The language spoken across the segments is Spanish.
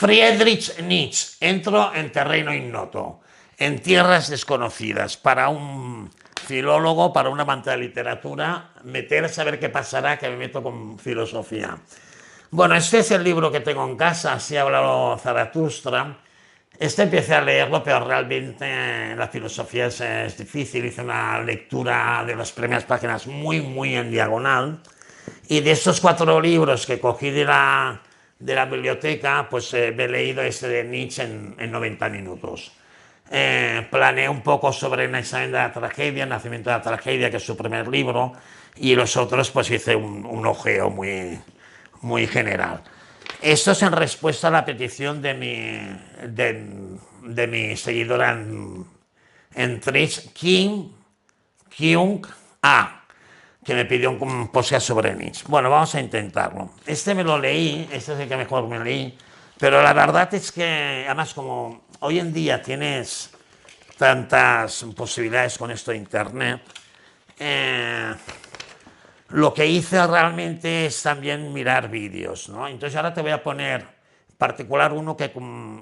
Friedrich Nietzsche, entro en terreno ignoto, en tierras desconocidas. Para un filólogo, para un amante de la literatura, meterse a ver qué pasará, que me meto con filosofía. Bueno, este es el libro que tengo en casa, así ha hablado Zaratustra. Este empecé a leerlo, pero realmente la filosofía es difícil. Hice una lectura de las primeras páginas muy en diagonal. Y de estos 4 libros que cogí de la biblioteca, pues me he leído este de Nietzsche en 90 minutos. Planeé un poco sobre el examen de la tragedia, el nacimiento de la tragedia, que es su primer libro, y los otros pues hice un ojeo muy general. Esto es en respuesta a la petición de mi seguidora en Twitch, Kim Kyung A, que me pidió un podcast sobre Nietzsche. Bueno, vamos a intentarlo. Este me lo leí, este es el que mejor me leí, pero la verdad es que, además, como hoy en día tienes tantas posibilidades con esto de Internet, lo que hice realmente es también mirar vídeos, ¿no? Entonces ahora te voy a poner en particular uno que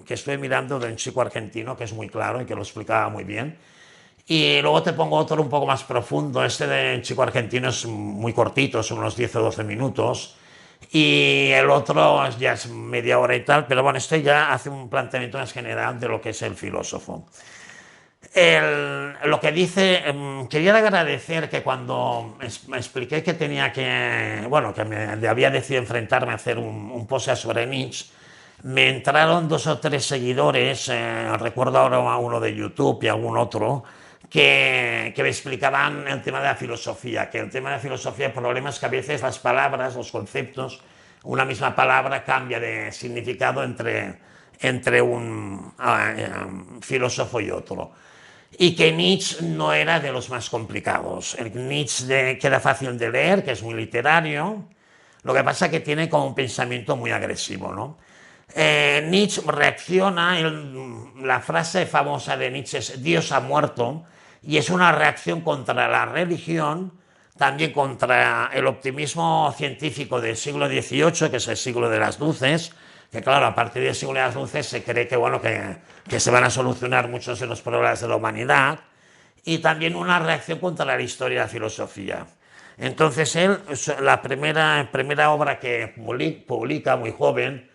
estoy mirando de un chico argentino, que es muy claro y que lo explicaba muy bien. Y luego te pongo otro un poco más profundo. Este de chico argentino es muy cortito, son unos 10 o 12 minutos. Y el otro ya es media hora y tal, pero bueno, este ya hace un planteamiento más general de lo que es el filósofo. Lo que dice, quería agradecer que cuando me expliqué que tenía que, bueno, que me había decidido enfrentarme a hacer un post sobre Nietzsche, me entraron 2 o 3 seguidores, recuerdo ahora a uno de YouTube y a algún otro, que me explicaban el tema de la filosofía, que el tema de la filosofía, el problema es que a veces las palabras, los conceptos, una misma palabra cambia de significado entre un filósofo y otro. Y que Nietzsche no era de los más complicados. El Nietzsche que era fácil de leer, que es muy literario, lo que pasa es que tiene como un pensamiento muy agresivo, ¿no? Nietzsche reacciona, la frase famosa de Nietzsche es Dios ha muerto, y es una reacción contra la religión, también contra el optimismo científico del siglo XVIII, que es el siglo de las luces, que claro, a partir del siglo de las luces se cree que, bueno, que se van a solucionar muchos de los problemas de la humanidad, y también una reacción contra la historia de la filosofía. Entonces él, la primera obra que publica muy joven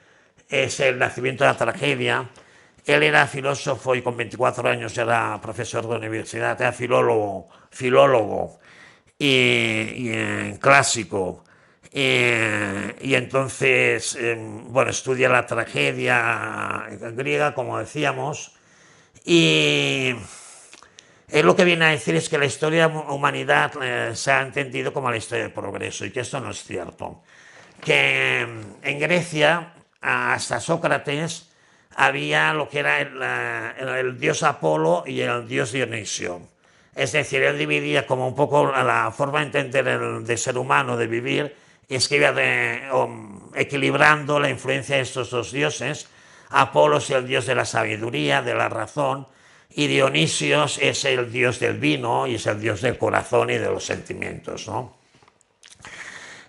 es El nacimiento de la tragedia. Él era filósofo y con 24 años era profesor de universidad, era filólogo y clásico. Y entonces, bueno, estudia la tragedia griega, como decíamos, y él lo que viene a decir es que la historia de la humanidad se ha entendido como la historia del progreso, y que esto no es cierto. Que en Grecia, hasta Sócrates, había lo que era el dios Apolo y el dios Dionisio. Es decir, él dividía como un poco la forma de entender del ser humano, de vivir, y es que iba equilibrando la influencia de estos 2 dioses. Apolo es el dios de la sabiduría, de la razón, y Dionisio es el dios del vino y es el dios del corazón y de los sentimientos, ¿no?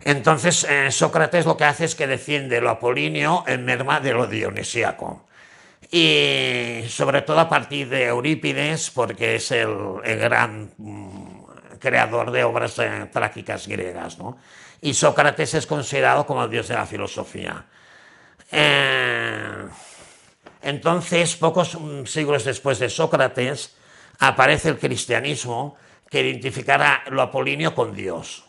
Entonces, Sócrates lo que hace es que defiende lo apolíneo en merma de lo dionisíaco. Y sobre todo a partir de Eurípides, porque es el gran creador de obras trágicas griegas, ¿no? Y Sócrates es considerado como el dios de la filosofía. Entonces, pocos siglos después de Sócrates, aparece el cristianismo, que identificará lo apolíneo con Dios.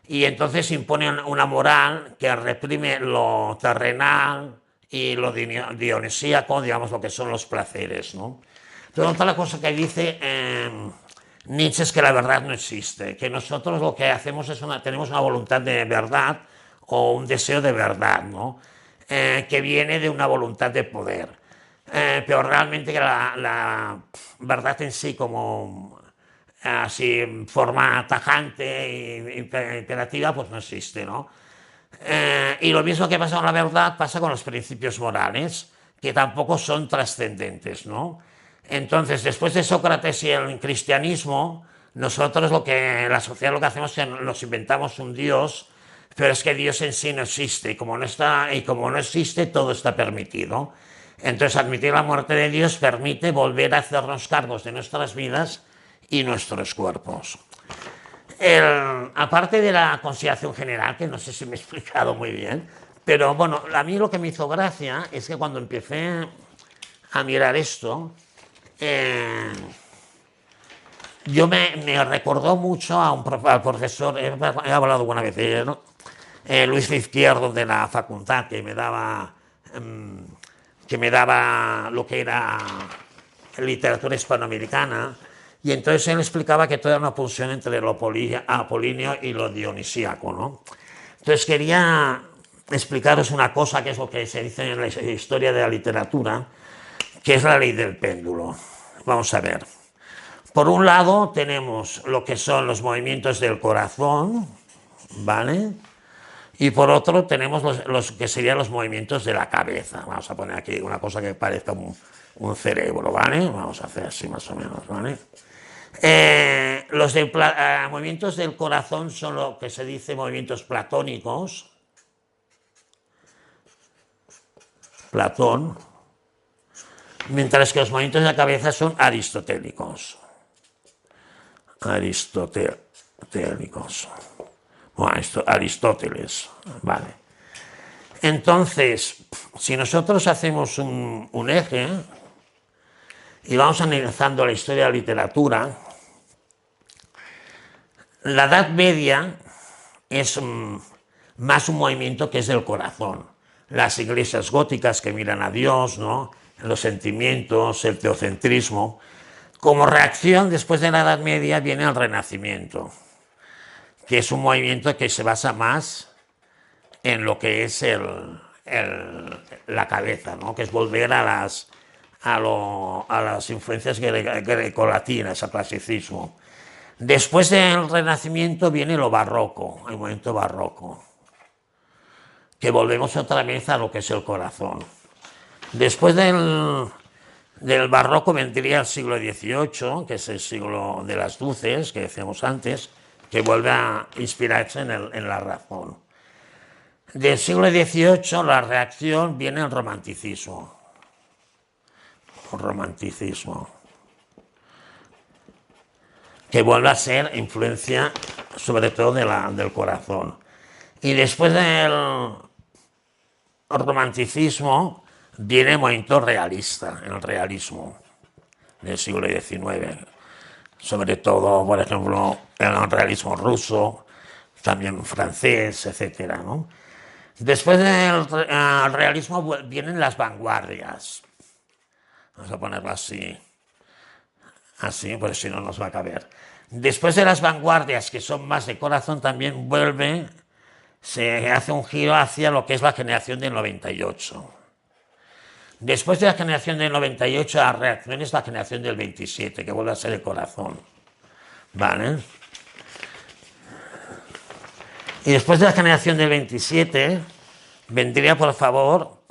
Y entonces impone una moral que reprime lo terrenal y lo dionisíaco, digamos, lo que son los placeres, ¿no? Pero otra la cosa que dice Nietzsche es que la verdad no existe, que nosotros lo que hacemos es tenemos una voluntad de verdad o un deseo de verdad, ¿no? Que viene de una voluntad de poder. Pero realmente la verdad en sí, como así en forma tajante e imperativa, pues no existe, ¿no? Y lo mismo que pasa con la verdad pasa con los principios morales, que tampoco son trascendentes, ¿no? Entonces, después de Sócrates y el cristianismo, nosotros la sociedad lo que hacemos es que nos inventamos un Dios pero es que Dios en sí no existe, y como no existe, todo está permitido. Entonces, admitir la muerte de Dios permite volver a hacernos cargos de nuestras vidas y nuestros cuerpos. Aparte de la consideración general, que no sé si me he explicado muy bien, pero bueno, a mí lo que me hizo gracia es que cuando empecé a mirar esto, yo me recordó mucho al profesor, he hablado alguna vez de él, ¿no? Luis Izquierdo de la facultad, que me daba lo que era literatura hispanoamericana, y entonces él explicaba que toda era una pulsión entre lo apolíneo y lo dionisíaco, ¿no? Entonces quería explicaros una cosa que es lo que se dice en la historia de la literatura, que es la ley del péndulo. Vamos a ver. Por un lado tenemos lo que son los movimientos del corazón, ¿vale? Y por otro tenemos los que serían los movimientos de la cabeza. Vamos a poner aquí una cosa que parezca un cerebro, ¿vale? Vamos a hacer así más o menos, ¿vale? Los movimientos del corazón son lo que se dice movimientos platónicos. Platón. Mientras que los movimientos de la cabeza son aristotélicos. Aristotélicos. Bueno, Aristóteles, vale. Entonces, si nosotros hacemos un eje y vamos analizando la historia de la literatura, la Edad Media es más un movimiento que es del corazón. Las iglesias góticas que miran a Dios, ¿no? Los sentimientos, el teocentrismo. Como reacción, después de la Edad Media viene el Renacimiento, que es un movimiento que se basa más en lo que es la cabeza, ¿no? Que es volver a las influencias grecolatinas, al clasicismo. Después del Renacimiento viene lo barroco, el movimiento barroco, que volvemos otra vez a lo que es el corazón. Después del barroco vendría el siglo XVIII, que es el siglo de las luces, que decíamos antes, que vuelve a inspirarse en la razón. Del siglo XVIII, la reacción viene el romanticismo. El romanticismo, que vuelve a ser influencia sobre todo del corazón. Y después del romanticismo viene el movimiento realista, el realismo del siglo XIX. Sobre todo, por ejemplo, el realismo ruso, también francés, etc., ¿no? Después del realismo vienen las vanguardias. Vamos a ponerlo así, porque si no nos va a caber. Después de las vanguardias, que son más de corazón, también se hace un giro hacia lo que es la generación del 98. Después de la generación del 98, la reacción es la generación del 27, que vuelve a ser el corazón. ¿Vale? Y después de la generación del 27, vendría, por favor,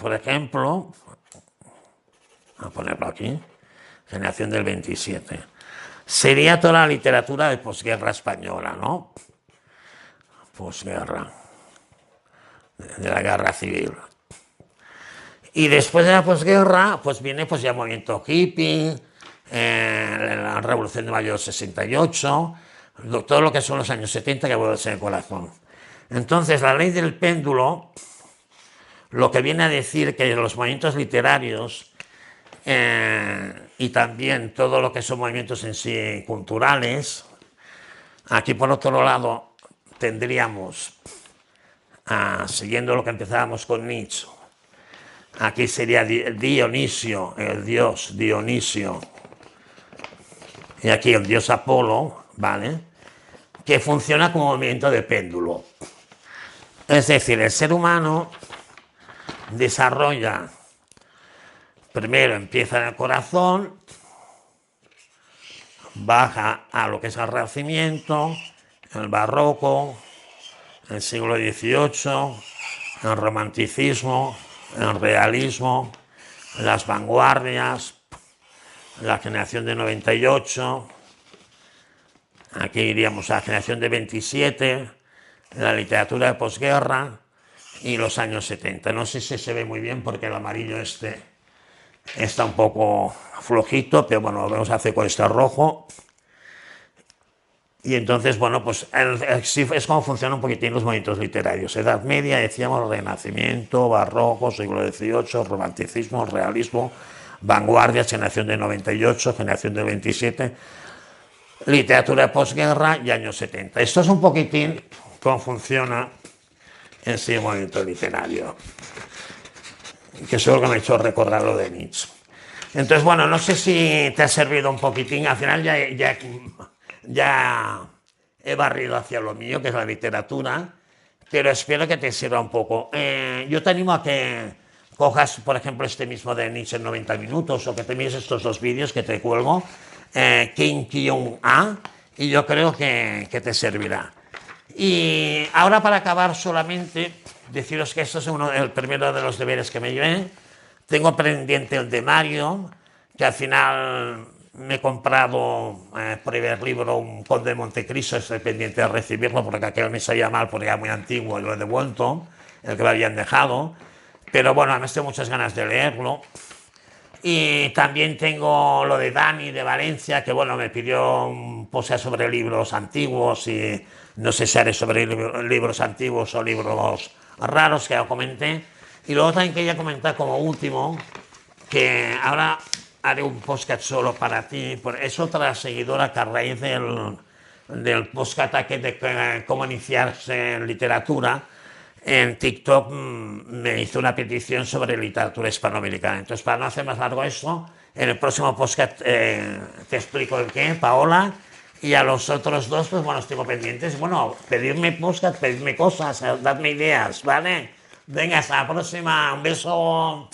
por ejemplo, a ponerlo aquí, generación del 27. Sería toda la literatura de posguerra española, ¿no? Posguerra, de la guerra civil. Y después de la posguerra, pues viene pues ya el movimiento hippie, la Revolución de Mayo del 68, todo lo que son los años 70 que vuelve a ser el corazón. Entonces, la ley del péndulo, lo que viene a decir que los movimientos literarios y también todo lo que son movimientos en sí culturales, aquí por otro lado tendríamos, siguiendo lo que empezábamos con Nietzsche, aquí sería Dionisio, el dios Dionisio, y aquí el dios Apolo, ¿vale? Que funciona como movimiento de péndulo. Es decir, el ser humano desarrolla, primero empieza en el corazón, baja a lo que es el Renacimiento, el Barroco, el siglo XVIII, el Romanticismo, el Realismo, las vanguardias, la generación de 98, aquí iríamos a la generación de 27, la literatura de posguerra y los años 70. No sé si se ve muy bien porque el amarillo este está un poco flojito, pero bueno, lo vamos a hacer con este rojo. Y entonces, bueno, pues sí, es como funcionan un poquitín los movimientos literarios. Edad Media, decíamos, Renacimiento, Barroco, siglo XVIII, Romanticismo, Realismo, Vanguardia, generación del 98, generación del 27, literatura de posguerra y años 70. Esto es un poquitín cómo funciona en sí el movimiento literario, que seguro que me ha hecho recordar lo de Nietzsche. Entonces, bueno, no sé si te ha servido un poquitín. Al final ya he barrido hacia lo mío, que es la literatura, pero espero que te sirva un poco. Yo te animo a que cojas, por ejemplo, este mismo de Nietzsche en 90 minutos o que te mires estos dos vídeos que te cuelgo, Kim Kyung-a, y yo creo que te servirá. Y ahora, para acabar, solamente deciros que esto es el primero de los deberes que me llevé. Tengo pendiente el de Mario, que al final me he comprado primer libro, un Conde de Montecristo. Estoy pendiente de recibirlo porque aquel me salía mal porque era muy antiguo y lo he devuelto, el que me habían dejado. Pero bueno, además tengo muchas ganas de leerlo. Y también tengo lo de Dani de Valencia, que bueno, me pidió un post sobre libros antiguos y no sé si haré sobre libros antiguos o libros raros, que ya comenté. Y luego también quería comentar como último que ahora haré un podcast solo para ti. Es otra seguidora que a raíz del podcast de cómo iniciarse en literatura, en TikTok me hizo una petición sobre literatura hispanoamericana. Entonces, para no hacer más largo esto, en el próximo podcast te explico el qué, Paola, y a los otros dos, pues bueno, estoy pendientes. Bueno, pedirme podcast, pedirme cosas, dadme ideas, ¿vale? Venga, hasta la próxima. Un beso.